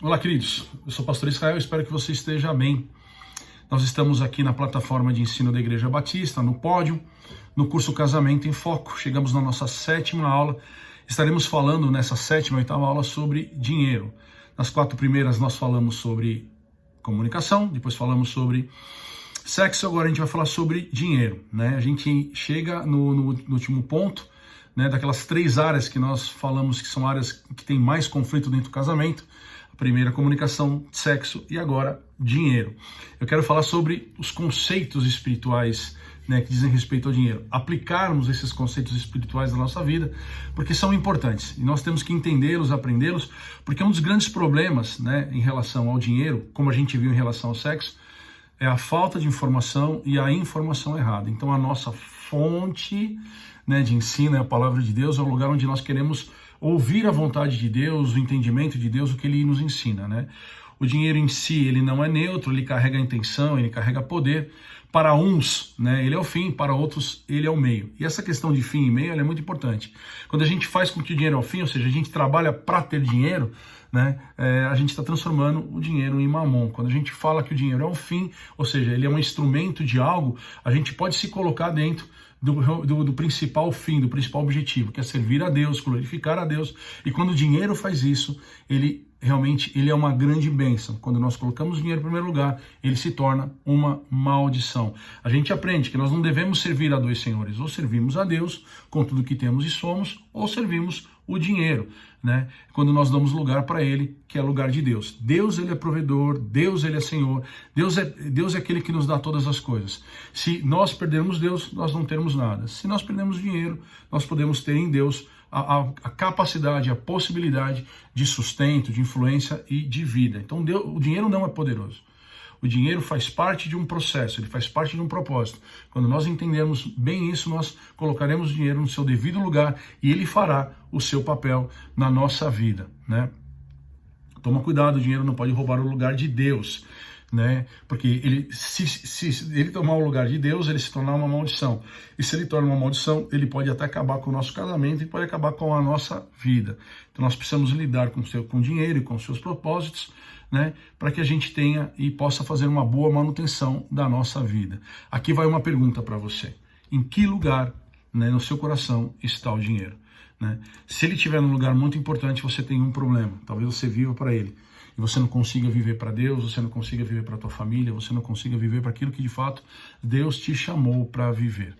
Olá, queridos. Eu sou o pastor Israel, espero que você esteja bem. Nós estamos aqui na plataforma de ensino da Igreja Batista, no pódio, no curso Casamento em Foco. Chegamos na nossa 7ª aula. Estaremos falando nessa 7ª e 8ª aula sobre dinheiro. Nas 4 primeiras nós falamos sobre comunicação, depois falamos sobre sexo, agora a gente vai falar sobre dinheiro, né? A gente chega no último ponto, né, daquelas 3 áreas que nós falamos que são áreas que tem mais conflito dentro do casamento. A primeira, comunicação, sexo e agora dinheiro. Eu quero falar sobre os conceitos espirituais, né, que dizem respeito ao dinheiro. Aplicarmos esses conceitos espirituais na nossa vida, porque são importantes. E nós temos que entendê-los, aprendê-los, porque um dos grandes problemas, né, em relação ao dinheiro, como a gente viu em relação ao sexo, é a falta de informação e a informação errada. Então a nossa fonte, né, de ensino é a palavra de Deus, é o lugar onde nós queremos ouvir a vontade de Deus, o entendimento de Deus, o que Ele nos ensina, né? O dinheiro em si, ele não é neutro, ele carrega a intenção, ele carrega poder. Para uns, né, ele é o fim, para outros, ele é o meio. E essa questão de fim e meio, ela é muito importante. Quando a gente faz com que o dinheiro é o fim, ou seja, a gente trabalha para ter dinheiro, né, a gente está transformando o dinheiro em mamon. Quando a gente fala que o dinheiro é um fim, ou seja, ele é um instrumento de algo, a gente pode se colocar dentro do principal fim, do principal objetivo, que é servir a Deus, glorificar a Deus. E quando o dinheiro faz isso, ele é uma grande bênção. Quando nós colocamos o dinheiro em primeiro lugar, ele se torna uma maldição. A gente aprende que nós não devemos servir a 2 senhores. Ou servimos a Deus com tudo que temos e somos, ou servimos o dinheiro, né? Quando nós damos lugar para ele, que é lugar de Deus. Deus, ele é provedor, Deus, ele é Senhor, Deus é aquele que nos dá todas as coisas. Se nós perdermos Deus, nós não teremos nada. Se nós perdemos dinheiro, nós podemos ter em Deus a capacidade, a possibilidade de sustento, de influência e de vida. Então o dinheiro não é poderoso. O dinheiro faz parte de um processo, ele faz parte de um propósito. Quando nós entendermos bem isso, nós colocaremos o dinheiro no seu devido lugar e ele fará o seu papel na nossa vida, né? Toma cuidado, o dinheiro não pode roubar o lugar de Deus, né? Porque se ele tomar o lugar de Deus, ele se tornar uma maldição. E se ele torna uma maldição, ele pode até acabar com o nosso casamento e pode acabar com a nossa vida. Então nós precisamos lidar com o dinheiro e com os seus propósitos, né, para que a gente tenha e possa fazer uma boa manutenção da nossa vida. Aqui vai uma pergunta para você. Em que lugar, né, no seu coração está o dinheiro? Né? Se ele estiver num lugar muito importante, você tem um problema. Talvez você viva para ele. E você não consiga viver para Deus, você não consiga viver para a tua família, você não consiga viver para aquilo que de fato Deus te chamou para viver.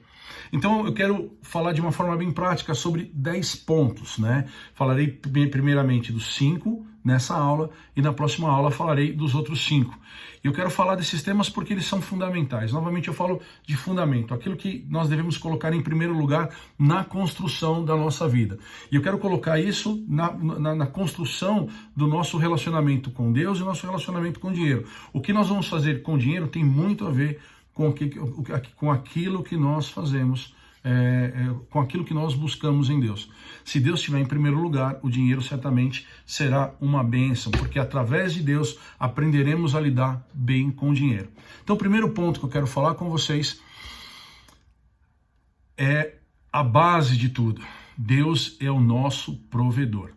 Então eu quero falar de uma forma bem prática sobre 10 pontos, né? Falarei primeiramente dos 5 nessa aula e na próxima aula falarei dos outros 5. E eu quero falar desses temas porque eles são fundamentais. Novamente eu falo de fundamento, aquilo que nós devemos colocar em primeiro lugar na construção da nossa vida. E eu quero colocar isso na construção do nosso relacionamento com Deus e nosso relacionamento com o dinheiro. O que nós vamos fazer com o dinheiro tem muito a ver com aquilo que nós fazemos, com aquilo que nós buscamos em Deus. Se Deus estiver em primeiro lugar, o dinheiro certamente será uma bênção, porque através de Deus aprenderemos a lidar bem com o dinheiro. Então o primeiro ponto que eu quero falar com vocês é a base de tudo. Deus é o nosso provedor.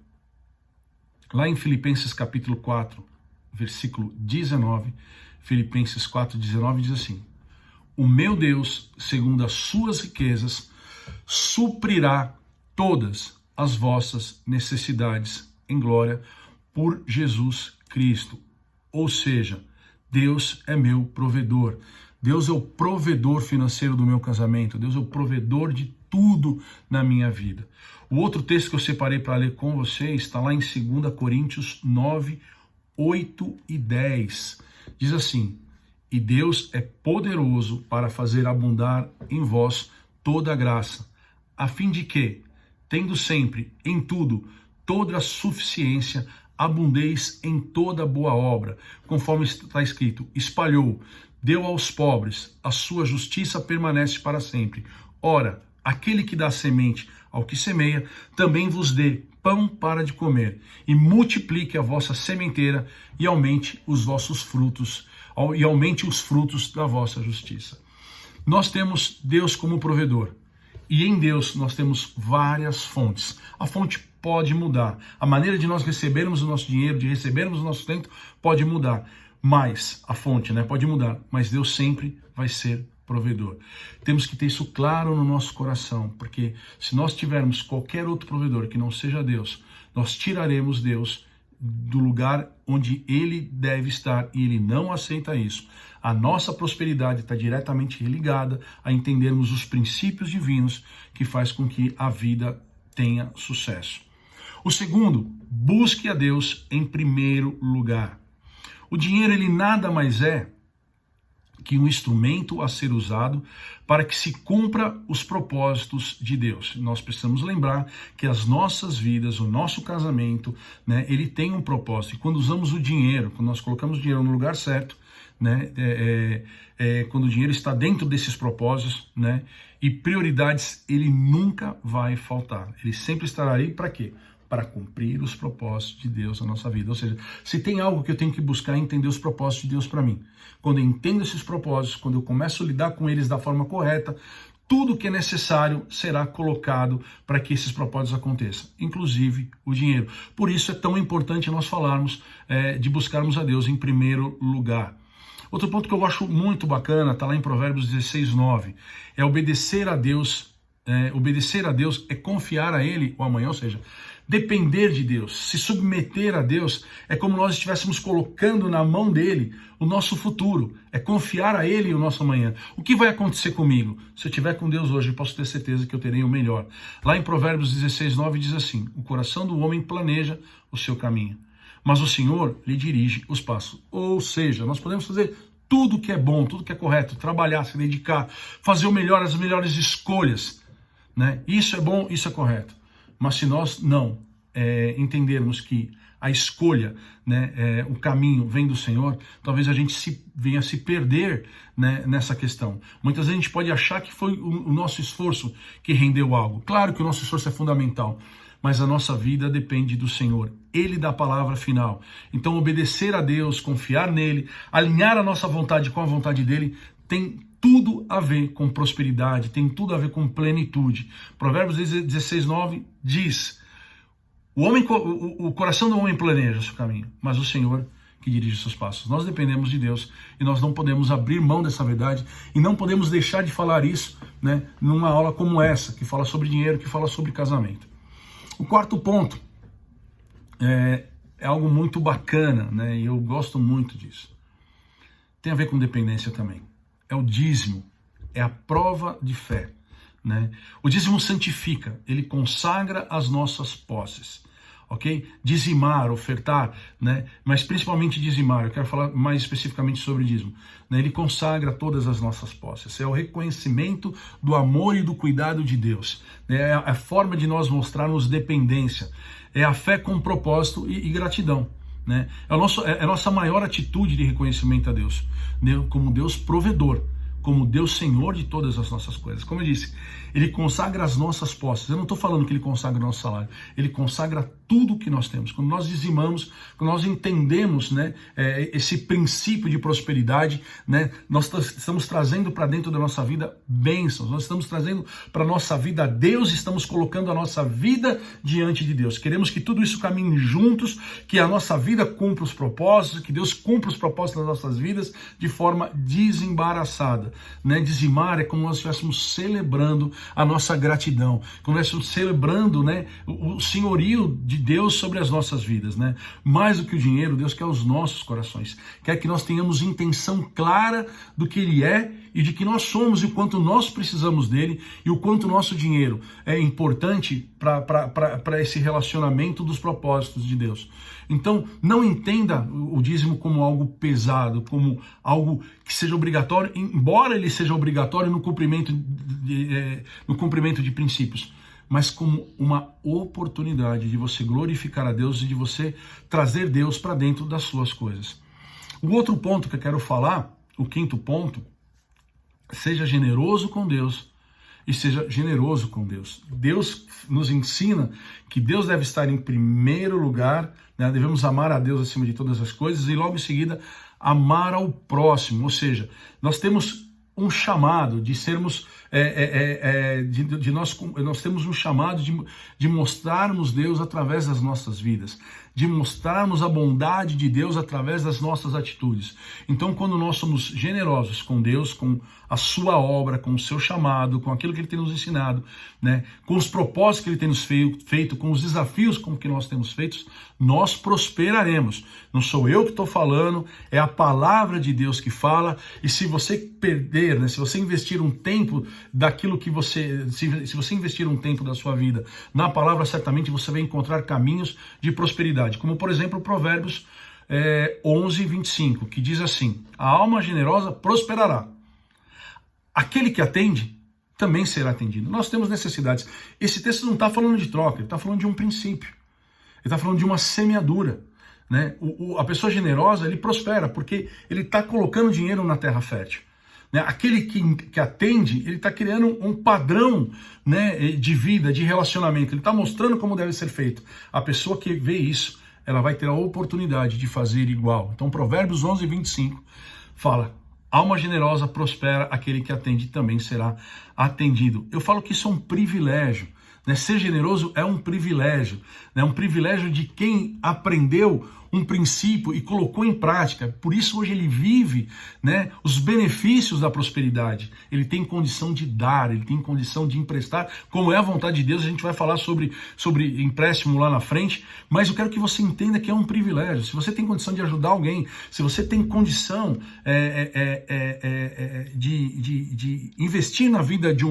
Lá em Filipenses capítulo 4, versículo 19, Filipenses 4, 19 diz assim: o meu Deus, segundo as suas riquezas, suprirá todas as vossas necessidades em glória por Jesus Cristo. Ou seja, Deus é meu provedor. Deus é o provedor financeiro do meu casamento. Deus é o provedor de tudo na minha vida. O outro texto que eu separei para ler com vocês está lá em 2 Coríntios 9, 8 e 10. Diz assim: e Deus é poderoso para fazer abundar em vós toda a graça, a fim de que, tendo sempre, em tudo, toda a suficiência, abundeis em toda boa obra, conforme está escrito: espalhou, deu aos pobres, a sua justiça permanece para sempre. Ora, aquele que dá semente ao que semeia, também vos dê pão para de comer, e multiplique a vossa sementeira, e aumente os vossos frutos, e aumente os frutos da vossa justiça. Nós temos Deus como provedor, e em Deus nós temos várias fontes. A fonte pode mudar. A maneira de nós recebermos o nosso dinheiro, de recebermos o nosso sustento, pode mudar. Mas, a fonte, né, pode mudar, mas Deus sempre vai ser provedor. Temos que ter isso claro no nosso coração, porque se nós tivermos qualquer outro provedor que não seja Deus, nós tiraremos Deus do lugar onde Ele deve estar e Ele não aceita isso. A nossa prosperidade está diretamente ligada a entendermos os princípios divinos que faz com que a vida tenha sucesso. O segundo, busque a Deus em primeiro lugar. O dinheiro, ele nada mais é que um instrumento a ser usado para que se cumpra os propósitos de Deus. Nós precisamos lembrar que as nossas vidas, o nosso casamento, né, ele tem um propósito. E quando usamos o dinheiro, quando nós colocamos o dinheiro no lugar certo, né, quando o dinheiro está dentro desses propósitos, né, e prioridades, ele nunca vai faltar. Ele sempre estará aí para quê? Para cumprir os propósitos de Deus na nossa vida. Ou seja, se tem algo que eu tenho que buscar é entender os propósitos de Deus para mim. Quando eu entendo esses propósitos, quando eu começo a lidar com eles da forma correta, tudo que é necessário será colocado para que esses propósitos aconteçam, inclusive o dinheiro. Por isso é tão importante nós falarmos de buscarmos a Deus em primeiro lugar. Outro ponto que eu acho muito bacana, está lá em Provérbios 16:9, é obedecer a Deus. Obedecer a Deus é confiar a Ele o amanhã, ou seja, depender de Deus, se submeter a Deus, é como nós estivéssemos colocando na mão dele o nosso futuro, é confiar a Ele o nosso amanhã. O que vai acontecer comigo? Se eu estiver com Deus hoje, eu posso ter certeza que eu terei o melhor. Lá em Provérbios 16:9 diz assim: o coração do homem planeja o seu caminho, mas o Senhor lhe dirige os passos. Ou seja, nós podemos fazer tudo que é bom, tudo que é correto, trabalhar, se dedicar, fazer o melhor, as melhores escolhas, né? Isso é bom, isso é correto. Mas se nós não entendermos que a escolha, né, o caminho vem do Senhor, talvez a gente venha a se perder, né, nessa questão. Muitas vezes a gente pode achar que foi o nosso esforço que rendeu algo. Claro que o nosso esforço é fundamental, mas a nossa vida depende do Senhor. Ele dá a palavra final. Então obedecer a Deus, confiar nele, alinhar a nossa vontade com a vontade dele, tem tudo a ver com prosperidade, tem tudo a ver com plenitude. Provérbios 16:9 diz: o coração do homem planeja o seu caminho, mas o Senhor que dirige os seus passos. Nós dependemos de Deus e nós não podemos abrir mão dessa verdade e não podemos deixar de falar isso, né, numa aula como essa, que fala sobre dinheiro, que fala sobre casamento. O quarto ponto é algo muito bacana, né, e eu gosto muito disso. Tem a ver com dependência também. É o dízimo, é a prova de fé, né? O dízimo santifica, ele consagra as nossas posses, ok? Dizimar, ofertar, né? Mas principalmente dizimar, eu quero falar mais especificamente sobre o dízimo, né? Ele consagra todas as nossas posses, é o reconhecimento do amor e do cuidado de Deus, né? É a forma de nós mostrarmos dependência, é a fé com propósito e gratidão. Né? É a nossa maior atitude de reconhecimento a Deus, né? Como Deus provedor, como Deus Senhor de todas as nossas coisas. Como eu disse, Ele consagra as nossas posses. Eu não estou falando que Ele consagra o nosso salário, Ele consagra tudo que nós temos. Quando nós dizimamos, quando nós entendemos, né, esse princípio de prosperidade, né, nós estamos trazendo para dentro da nossa vida bênçãos, nós estamos trazendo para a nossa vida Deus, estamos colocando a nossa vida diante de Deus. Queremos que tudo isso caminhe juntos, que a nossa vida cumpra os propósitos, que Deus cumpra os propósitos das nossas vidas de forma desembaraçada. Né? Dizimar é como nós estivéssemos celebrando a nossa gratidão, como nós estivéssemos celebrando, né, o senhorio de Deus sobre as nossas vidas. Né? Mais do que o dinheiro, Deus quer os nossos corações, quer que nós tenhamos intenção clara do que Ele é e de que nós somos e o quanto nós precisamos dele e o quanto o nosso dinheiro é importante para esse relacionamento dos propósitos de Deus. Então, não entenda o dízimo como algo pesado, como algo que seja obrigatório, embora ele seja obrigatório no cumprimento de princípios, mas como uma oportunidade de você glorificar a Deus e de você trazer Deus para dentro das suas coisas. O outro ponto que eu quero falar, o quinto ponto, seja generoso com Deus e seja generoso com Deus. Deus nos ensina que Deus deve estar em primeiro lugar, né? Devemos amar a Deus acima de todas as coisas e logo em seguida amar ao próximo. Ou seja, nós temos um chamado de sermos, nós temos um chamado de mostrarmos Deus através das nossas vidas, de mostrarmos a bondade de Deus através das nossas atitudes. Então, quando nós somos generosos com Deus, com a sua obra, com o seu chamado, com aquilo que Ele tem nos ensinado, né, com os propósitos que Ele tem nos feito, com os desafios com que nós temos feito, nós prosperaremos. Não sou eu que estou falando, é a palavra de Deus que fala. E se você perder, né, se você investir um tempo daquilo que se você investir um tempo da sua vida na palavra, certamente você vai encontrar caminhos de prosperidade. Como, por exemplo, Provérbios 11, 25, que diz assim: a alma generosa prosperará. Aquele que atende também será atendido. Nós temos necessidades. Esse texto não está falando de troca, ele está falando de um princípio. Ele está falando de uma semeadura. Né? A pessoa generosa, ele prospera, porque ele está colocando dinheiro na terra fértil. Né? Aquele que atende, ele está criando um padrão, né, de vida, de relacionamento. Ele está mostrando como deve ser feito. A pessoa que vê isso, ela vai ter a oportunidade de fazer igual. Então, Provérbios 11, 25 fala: alma generosa prospera, aquele que atende também será atendido. Eu falo que isso é um privilégio. Né? Ser generoso é um privilégio. É um privilégio de quem aprendeu um princípio e colocou em prática. Por isso hoje ele vive, né, os benefícios da prosperidade. Ele tem condição de dar, ele tem condição de emprestar, como é a vontade de Deus. A gente vai falar sobre empréstimo lá na frente, mas eu quero que você entenda que é um privilégio. Se você tem condição de ajudar alguém, se você tem condição de investir na vida de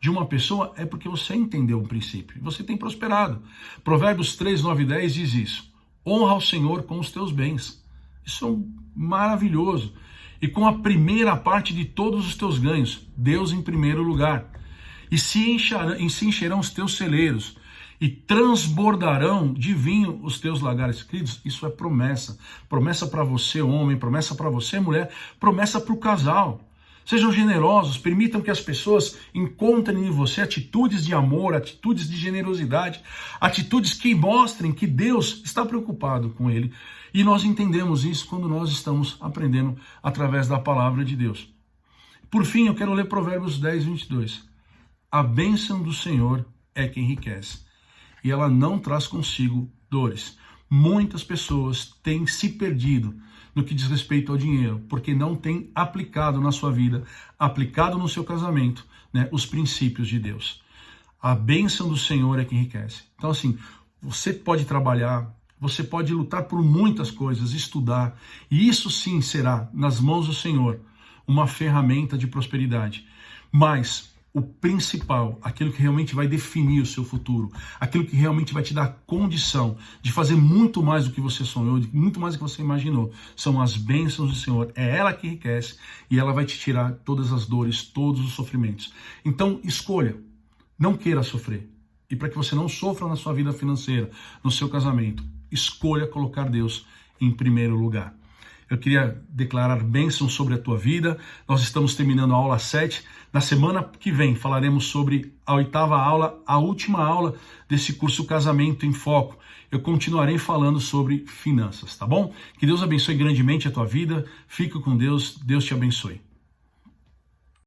uma pessoa, é porque você entendeu o princípio. Você tem prosperado. Provérbios 3, 9 e 10 diz isso: honra ao Senhor com os teus bens. Isso é maravilhoso. E com a primeira parte de todos os teus ganhos, Deus em primeiro lugar. E se encherão os teus celeiros, e transbordarão de vinho os teus lagares. Queridos, isso é promessa. Promessa para você, homem, promessa para você, mulher, promessa para o casal. Sejam generosos, permitam que as pessoas encontrem em você atitudes de amor, atitudes de generosidade, atitudes que mostrem que Deus está preocupado com ele. E nós entendemos isso quando nós estamos aprendendo através da palavra de Deus. Por fim, eu quero ler Provérbios 10, 22. A bênção do Senhor é que enriquece, e ela não traz consigo dores. Muitas pessoas têm se perdido no que diz respeito ao dinheiro, porque não têm aplicado na sua vida, aplicado no seu casamento, né, os princípios de Deus. A bênção do Senhor é que enriquece. Então, assim, você pode trabalhar, você pode lutar por muitas coisas, estudar, e isso sim será, nas mãos do Senhor, uma ferramenta de prosperidade. Mas o principal, aquilo que realmente vai definir o seu futuro, aquilo que realmente vai te dar condição de fazer muito mais do que você sonhou, muito mais do que você imaginou, são as bênçãos do Senhor. É ela que enriquece e ela vai te tirar todas as dores, todos os sofrimentos. Então, escolha, não queira sofrer. E para que você não sofra na sua vida financeira, no seu casamento, escolha colocar Deus em primeiro lugar. Eu queria declarar bênção sobre a tua vida. Nós estamos terminando a aula 7. Na semana que vem falaremos sobre a 8ª aula, a última aula desse curso Casamento em Foco. Eu continuarei falando sobre finanças, tá bom? Que Deus abençoe grandemente a tua vida. Fica com Deus. Deus te abençoe.